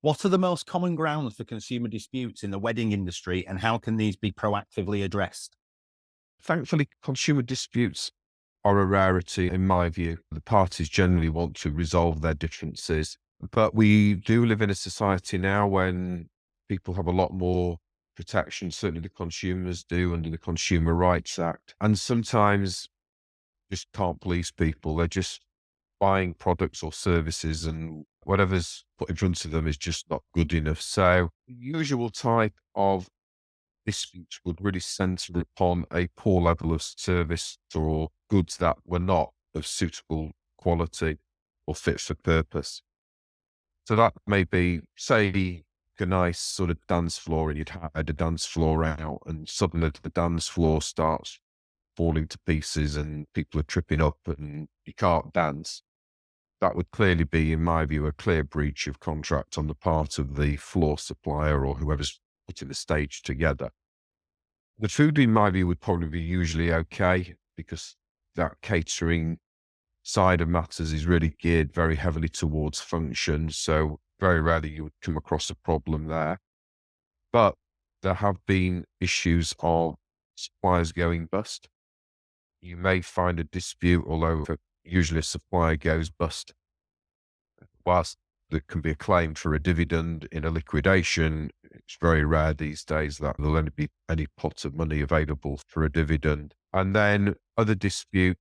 What are the most common grounds for consumer disputes in the wedding industry, and how can these be proactively addressed? Thankfully, consumer disputes are a rarity in my view. The parties generally want to resolve their differences, but we do live in a society now when people have a lot more protection, certainly the consumers do under the Consumer Rights Act. And sometimes just can't please people. They're just buying products or services and whatever's put in front of them is just not good enough. So the usual type of disputes would really center upon a poor level of service or goods that were not of suitable quality or fit for purpose. So that may be, say, a nice sort of dance floor, and you'd had a dance floor out, and suddenly the dance floor starts falling to pieces and people are tripping up and you can't dance. That would clearly be, in my view, a clear breach of contract on the part of the floor supplier or whoever's putting the stage together. The food, in my view, would probably be usually okay because that catering side of matters is really geared very heavily towards function. So very rarely you would come across a problem there. But there have been issues of suppliers going bust. You may find a dispute, although usually a supplier goes bust, whilst there can be a claim for a dividend in a liquidation, it's very rare these days that there'll only be any pot of money available for a dividend. And then other dispute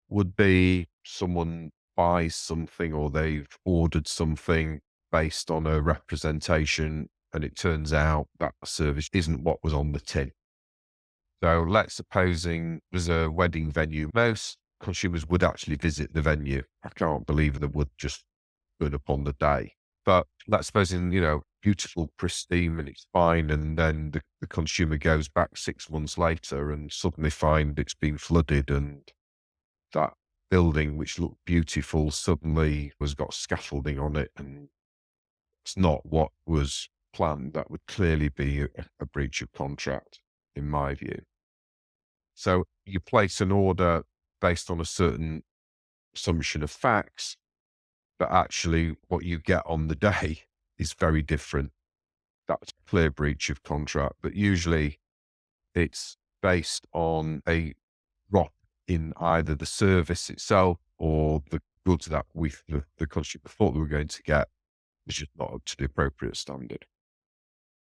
would be someone buys something or they've ordered something based on a representation and it turns out that service isn't what was on the tin. So let's supposing there's a wedding venue. Most consumers would actually visit the venue. I can't believe they would just turn up on the day. But let's supposing, beautiful, pristine, and it's fine. And then the consumer goes back 6 months later and suddenly find it's been flooded and that building, which looked beautiful, suddenly has got scaffolding on it. And it's not what was planned. That would clearly be a breach of contract, in my view. So you place an order based on a certain assumption of facts, but actually what you get on the day is very different. That's a clear breach of contract, but usually it's based on a drop in either the service itself or the goods that the consumer thought they were going to get, which is not up to the appropriate standard.